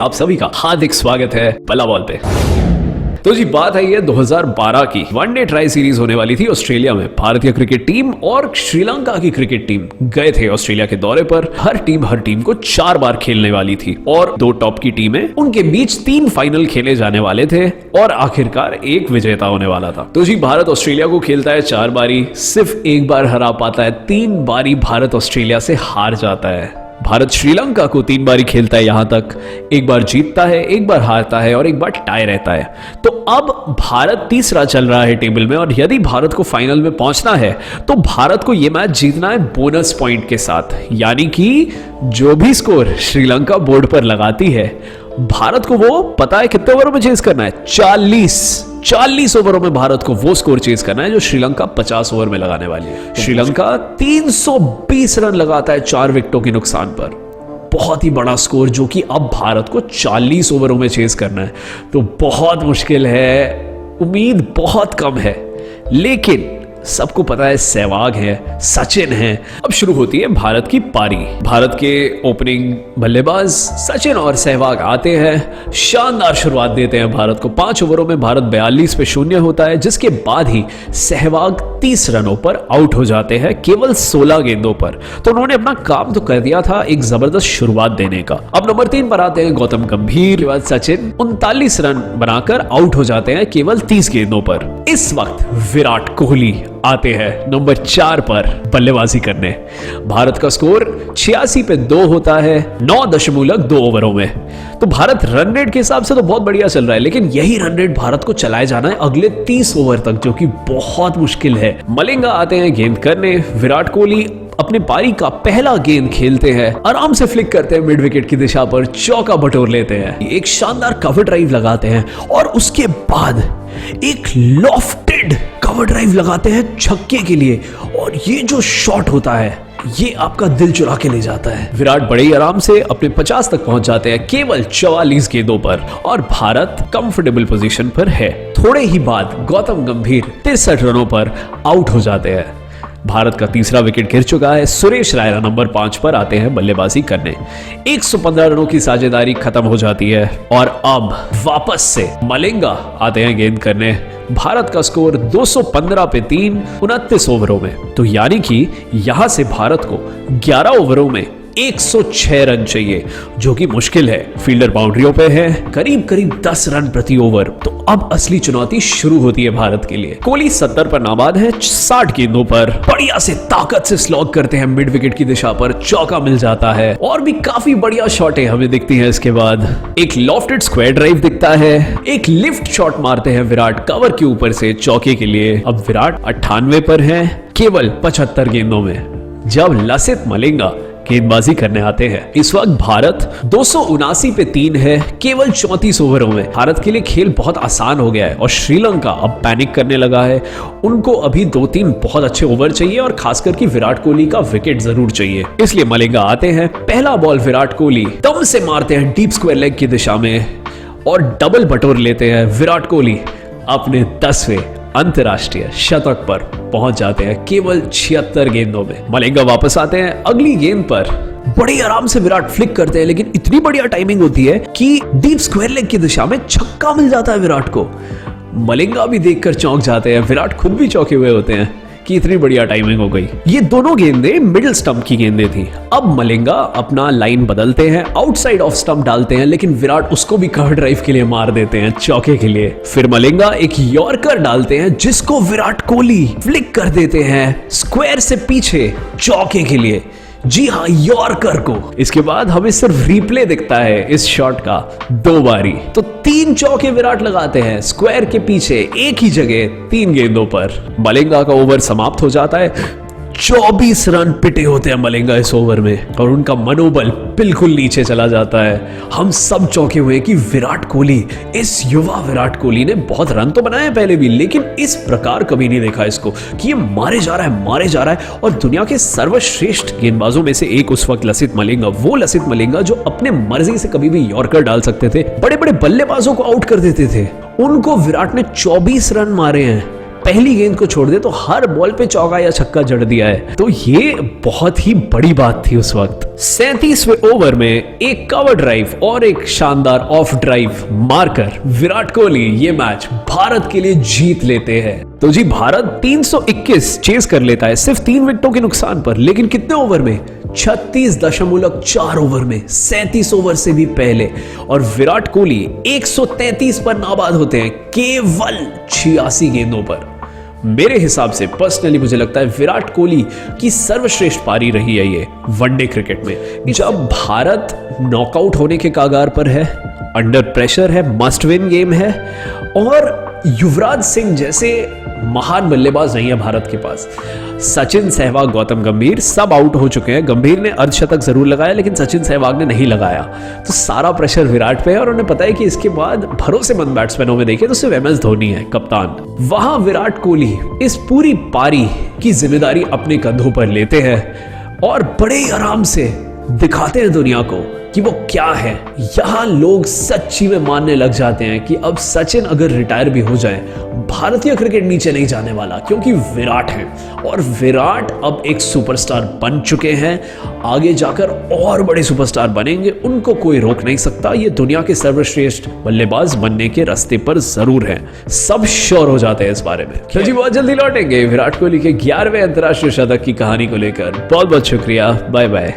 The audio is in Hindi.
आप सभी का हार्दिक स्वागत है बल्ला बॉल पे। तो जी बात है ये 2012 की वनडे ट्राई सीरीज होने वाली थी ऑस्ट्रेलिया में। भारतीय क्रिकेट टीम और श्रीलंका की क्रिकेट टीम गए थे ऑस्ट्रेलिया के दौरे पर। हर टीम को 4 बार खेलने वाली थी और 2 टॉप की टीमें, उनके बीच 3 फाइनल खेले जाने वाले थे और आखिरकार एक विजेता होने वाला था। तो जी भारत ऑस्ट्रेलिया को खेलता है 4 बारी, सिर्फ 1 बार हरा पाता है। 3 बारी भारत ऑस्ट्रेलिया से हार जाता है। भारत श्रीलंका को 3 बारी खेलता है यहां तक, 1 बार जीतता है, 1 बार हारता है और 1 बार टाई रहता है। तो अब भारत तीसरा चल रहा है टेबल में और यदि भारत को फाइनल में पहुंचना है तो भारत को यह मैच जीतना है बोनस पॉइंट के साथ, यानी कि जो भी स्कोर श्रीलंका बोर्ड पर लगाती है भारत को वो पता है कितने ओवरों में चेस करना है। 40 ओवरों में भारत को वो स्कोर चेस करना है जो श्रीलंका 50 ओवर में लगाने वाली है। श्रीलंका 320 रन लगाता है 4 विकेटों के नुकसान पर। बहुत ही बड़ा स्कोर जो कि अब भारत को 40 ओवरों में चेस करना है, तो बहुत मुश्किल है, उम्मीद बहुत कम है। लेकिन सबको पता है सहवाग है, सचिन है। अब शुरू होती है भारत की पारी। भारत के ओपनिंग बल्लेबाज सचिन और सहवाग आते हैं, शानदार शुरुआत देते हैं भारत को। 5 ओवरों में भारत 42 पे 0 होता है, जिसके बाद ही सहवाग 30 रनों पर आउट हो जाते हैं केवल 16 गेंदों पर। तो उन्होंने अपना काम तो कर दिया था, एक जबरदस्त शुरुआत देने का। अब नंबर 3 पर आते हैं गौतम गंभीर। के बाद सचिन 39 रन बनाकर आउट हो जाते हैं केवल 30 गेंदों पर। इस वक्त विराट कोहली आते हैं नंबर 4 पर बल्लेबाजी करने। भारत का स्कोर 86 पे 2 होता है 9.2 ओवरों में। तो भारत रन रेट के हिसाब से तो बहुत बढ़िया चल रहा है, लेकिन यही रन रेट भारत को चलाए जाना है अगले 30 ओवर तक, जो कि बहुत मुश्किल है। मलिंगा आते हैं गेंद करने। विराट कोहली अपने पारी का पहला गेंद खेलते हैं, आराम से फ्लिक करते हैं मिड विकेट की दिशा पर, चौका बटोर लेते हैं, एक शानदार कवर ड्राइव लगाते हैं और उसके बाद एक लॉफ्टेड कवर ड्राइव लगाते हैं छक्के के लिए। और ये जो शॉट होता है ये आपका दिल चुरा के ले जाता है। विराट बड़े ही आराम से अपने 50 तक पहुंच जाते हैं केवल 44 गेंदों पर और भारत कंफर्टेबल पोजीशन पर है। थोड़े ही बाद गौतम गंभीर 63 रनों पर आउट हो जाते हैं। भारत का तीसरा विकेट गिर चुका है। सुरेश रायना नंबर 5 पर आते हैं बल्लेबाजी करने। 115 रनों की साझेदारी खत्म हो जाती है और अब वापस से मलिंगा आते हैं गेंद करने। भारत का स्कोर 215 पे 3 29 ओवरों में। तो यानी कि यहां से भारत को 11 ओवरों में 106 रन चाहिए, जो कि मुश्किल है। फील्डर बाउंड्रियों पे है, करीब 10 रन प्रति ओवर। तो अब असली चुनौती शुरू होती है भारत के लिए। कोहली 70 पर नाबाद है 60 गेंदों पर, बढ़िया से ताकत से स्लॉग करते हैं मिड विकेट की दिशा पर, चौका मिल जाता है और भी काफी बढ़िया शॉटें हमें दिखती हैं। इसके बाद एक लॉफ्टेड स्क्वायर ड्राइव दिखता है, एक लिफ्ट शॉट मारते हैं विराट कवर के ऊपर से चौके के लिए। अब विराट 98 पर है केवल 75 गेंदों में, जब लसित मलिंगा गेंदबाजी करने आते हैं। इस वक्त भारत 279 पे 3 है केवल 34 ओवरों में। भारत के लिए खेल बहुत आसान हो गया है और श्रीलंका अब पैनिक करने लगा है। उनको अभी 2-3 बहुत अच्छे ओवर चाहिए और खासकर कि विराट कोहली का विकेट जरूर चाहिए। इसलिए मलिंगा आते हैं। पहला बॉल विराट कोहली दम से मारते हैं डीप स्क्वायर लेग की दिशा में और डबल बटोर लेते हैं। विराट कोहली अपने 10वें अंतरराष्ट्रीय शतक पर पहुंच जाते हैं केवल 76 गेंदों में। मलिंगा वापस आते हैं। अगली गेंद पर बड़े आराम से विराट फ्लिक करते हैं, लेकिन इतनी बढ़िया टाइमिंग होती है कि डीप स्क्वायर लेग की दिशा में छक्का मिल जाता है विराट को। मलिंगा भी देखकर चौंक जाते हैं, विराट खुद भी चौंके हुए होते हैं कि इतनी बढ़िया टाइमिंग हो गई। ये दोनों गेंदें मिडिल स्टंप की गेंदें थी। अब मलिंगा अपना लाइन बदलते हैं, आउटसाइड ऑफ स्टंप डालते हैं, लेकिन विराट उसको भी कवर ड्राइव के लिए मार देते हैं चौके के लिए। फिर मलिंगा एक यॉर्कर डालते हैं जिसको विराट कोहली फ्लिक कर देते हैं स्क्वायर से पीछे चौके के लिए। जी हाँ, यॉर्कर को। इसके बाद हमें सिर्फ रिप्ले दिखता है इस शॉट का 2 बारी। तो 3 चौके विराट लगाते हैं स्क्वायर के पीछे एक ही जगह 3 गेंदों पर। मलिंगा का ओवर समाप्त हो जाता है। 24 रन पिटे होते हैं मलिंगा इस ओवर में और उनका मनोबल बिल्कुल नीचे चला जाता है। हम सब चौंके हुए कि विराट कोहली, इस युवा विराट कोहली ने बहुत रन तो बनाए पहले भी, लेकिन इस प्रकार कभी नहीं देखा इसको कि ये मारे जा रहा है। और दुनिया के सर्वश्रेष्ठ गेंदबाजों में से एक उस वक्त लसित मलिंगा, वो लसित मलिंगा जो अपने मर्जी से कभी भी यॉर्कर डाल सकते थे, बड़े बड़े बल्लेबाजों को आउट कर देते थे। उनको विराट ने 24 रन मारे हैं पहली गेंद को छोड़ दे तो हर बॉल पे चौका या छक्का जड़ दिया है। तो ये बहुत ही बड़ी बात थी उस वक्त। 37वें ओवर में एक कवर ड्राइव और एक शानदार ऑफ ड्राइव मारकर विराट कोहली ये मैच भारत के लिए जीत लेते हैं। तो जी भारत 321 चेस कर लेता है सिर्फ 3 विकेटों के नुकसान पर, लेकिन कितने ओवर में? 36.4 ओवर में, 37 ओवर से भी पहले। और विराट कोहली 133 पर नाबाद होते हैं केवल 86 गेंदों पर। मेरे हिसाब से पर्सनली मुझे लगता है विराट कोहली की सर्वश्रेष्ठ पारी रही है ये वनडे क्रिकेट में। जब भारत नॉकआउट होने के कगार पर है, अंडर प्रेशर है, मस्ट विन गेम है और युवराज सिंह जैसे महान बल्लेबाज नहीं है भारत के पास। सचिन, सहवाग, गौतम गंभीर सब आउट हो चुके हैं। गंभीर ने अर्धशतक जरूर लगाया लेकिन सचिन, सहवाग ने नहीं लगाया। तो सारा प्रेशर विराट पे है और उन्हें पता है कि इसके बाद भरोसेमंद बैट्समैनों में देखें तो सिर्फ MS धोनी है कप्तान। वहां विराट कोहली इस पूरी पारी की जिम्मेदारी अपने कंधों पर लेते हैं और बड़े ही आराम से दिखाते हैं दुनिया को कि वो क्या है। यहां लोग सच्ची में मानने लग जाते हैं कि अब सचिन अगर रिटायर भी हो जाए, भारतीय क्रिकेट नीचे नहीं जाने वाला, क्योंकि विराट है और विराट अब एक सुपरस्टार बन चुके हैं। आगे जाकर और बड़े सुपरस्टार बनेंगे, उनको कोई रोक नहीं सकता। ये दुनिया के सर्वश्रेष्ठ बल्लेबाज बनने के रास्ते पर जरूर है, सब श्योर हो जाते हैं इस बारे में। तो जी बहुत जल्दी लौटेंगे विराट कोहली के 11वें अंतरराष्ट्रीय शतक की कहानी को लेकर। बहुत बहुत शुक्रिया, बाय बाय।